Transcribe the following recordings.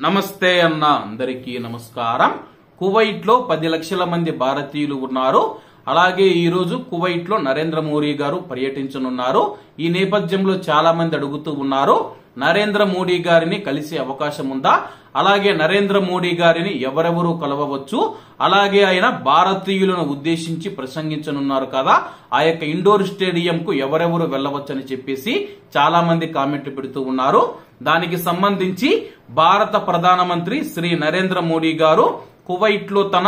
నమస్తే అన్న అందరికీ నమస్కారం. కువైట్ లో 10 లక్షల మంది భారతీయులు ఉన్నారు. అలాగే ఈ రోజు కువైట్ లో నరేంద్ర మోడీ గారు పర్యటించనున్నారు. ఈ నేపథ్యంలో చాలా మంది అడుగుతూ ఉన్నారు, నరేంద్ర మోడీ గారిని కలిసే అవకాశం ఉందా, అలాగే నరేంద్ర మోడీ గారిని ఎవరెవరు కలవవచ్చు, అలాగే ఆయన భారతీయులను ఉద్దేశించి ప్రసంగించనున్నారు కదా, ఆ యొక్క ఇండోర్ స్టేడియం కు ఎవరెవరు వెళ్లవచ్చని చెప్పేసి చాలా మంది కామెంట్లు పెడుతూ ఉన్నారు. దానికి సంబంధించి భారత ప్రధానమంత్రి శ్రీ నరేంద్ర మోడీ గారు కువైట్ లో తన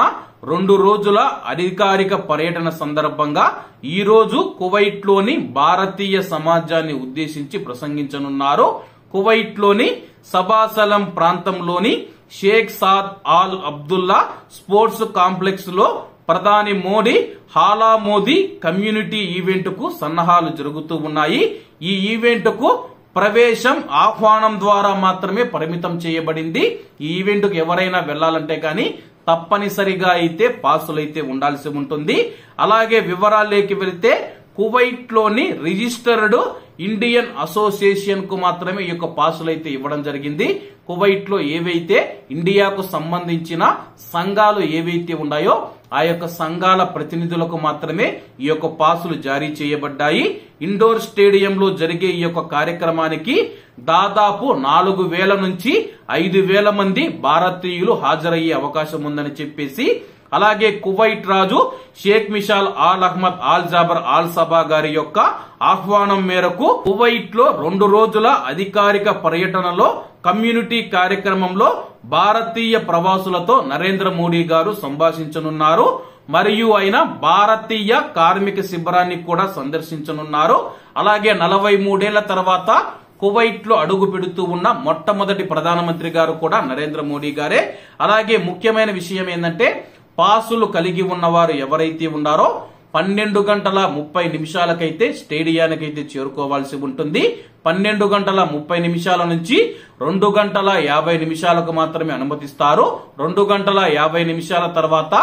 2 రోజుల అధికారిక పర్యటన సందర్భంగా ఈ రోజు కువైట్ లోని భారతీయ సమాజాన్ని ఉద్దేశించి ప్రసంగించనున్నారు. కువైట్ లోని సబాసలం ప్రాంతంలోని Sheikh Saad Al Abdullah sports complex లో ప్రధాని Modi Hala Modi community event కు సన్నాహాలు జరుగుతూ ఉన్నాయి. ఈ ఈవెంట్ కు ప్రవేశం ఆహ్వానం ద్వారా మాత్రమే పరిమితం చేయబడింది. ఈ ఈవెంట్ కు ఎవరైనా వెళ్లాలంటే కానీ తప్పనిసరిగా అయితే పాసులైతే ఉండాల్సి ఉంటుంది. అలాగే వివరాల్లోకి వెళ్తే కువైట్ లోని రిజిస్టర్డ్ ఇండియన్ అసోసియేషన్ కు మాత్రమే ఈ యొక్క పాసులైతే ఇవ్వడం జరిగింది. కువైట్ లో ఏవైతే ఇండియాకు సంబంధించిన సంఘాలు ఏవైతే ఉన్నాయో ఆ యొక్క సంఘాల ప్రతినిధులకు మాత్రమే ఈ యొక్క పాసులు జారీ చేయబడ్డాయి. ఇండోర్ స్టేడియంలో జరిగే ఈ యొక్క కార్యక్రమానికి దాదాపు 4,000 నుంచి 5,000 మంది భారతీయులు హాజరయ్యే అవకాశం ఉందని చెప్పేసి, అలాగే కువైట్ రాజు Sheikh Mishal Al Ahmad Al Jaber Al Sabah గారి యొక్క ఆహ్వానం మేరకు కువైట్ లో 2 రోజుల అధికారిక పర్యటనలో కమ్యూనిటీ కార్యక్రమంలో భారతీయ ప్రవాసులతో నరేంద్ర మోడీ గారు సంభాషించనున్నారు. మరియు ఆయన భారతీయ కార్మిక శిబిరాన్ని కూడా సందర్శించనున్నారు. అలాగే 43 ఏళ్ల తర్వాత కువైట్ లో అడుగు పెడుతూ ఉన్న మొట్టమొదటి ప్రధానమంత్రి గారు కూడా నరేంద్ర మోడీ గారే. అలాగే ముఖ్యమైన విషయం ఏంటంటే, పాసులు కలిగి ఉన్నవారు ఎవరైతే ఉన్నారో 12 గంటల 30 నిమిషాలకైతే స్టేడియానికైతే చేరుకోవాల్సి ఉంటుంది. 12 గంటల 30 నిమిషాల నుంచి 2 గంటల 50 నిమిషాలకు మాత్రమే అనుమతిస్తారు. 2 గంటల 50 నిమిషాల తర్వాత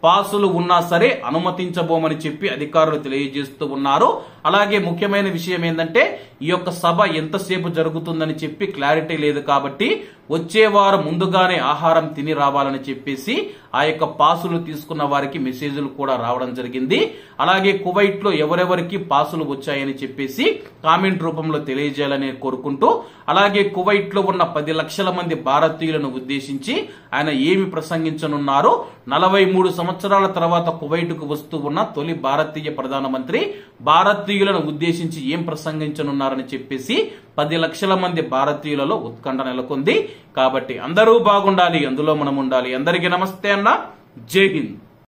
పాసులు ఉన్నా సరే అనుమతించబోమని చెప్పి అధికారులు తెలియజేస్తూ ఉన్నారు. అలాగే ముఖ్యమైన విషయం ఏంటంటే, ఈ యొక్క సభ ఎంతసేపు జరుగుతుందని చెప్పి క్లారిటీ లేదు కాబట్టి వచ్చే వారం ముందుగానే ఆహారం తిని రావాలని చెప్పేసి ఆ యొక్క పాసులు తీసుకున్న వారికి మెసేజ్లు కూడా రావడం జరిగింది. అలాగే కువైట్ లో ఎవరెవరికి పాసులు వచ్చాయని చెప్పేసి కామెంట్ రూపంలో తెలియజేయాలని కోరుకుంటూ, అలాగే కువైట్ లో ఉన్న 10 లక్షల మంది భారతీయులను ఉద్దేశించి ఆయన ఏమి ప్రసంగించనున్నారు, 43 సంవత్సరాల తర్వాత కువైట్ కు వస్తూ ఉన్న తొలి భారతీయ ప్రధానమంత్రి భారతీయులను ఉద్దేశించి ఏం ప్రసంగించనున్నారని చెప్పేసి 10 లక్షల మంది భారతీయులలో ఉత్కంఠ నెలకొంది. కాబట్టి అందరూ బాగుండాలి, అందులో మనం ఉండాలి. అందరికీ నమస్తే అన్న, జై హింద్.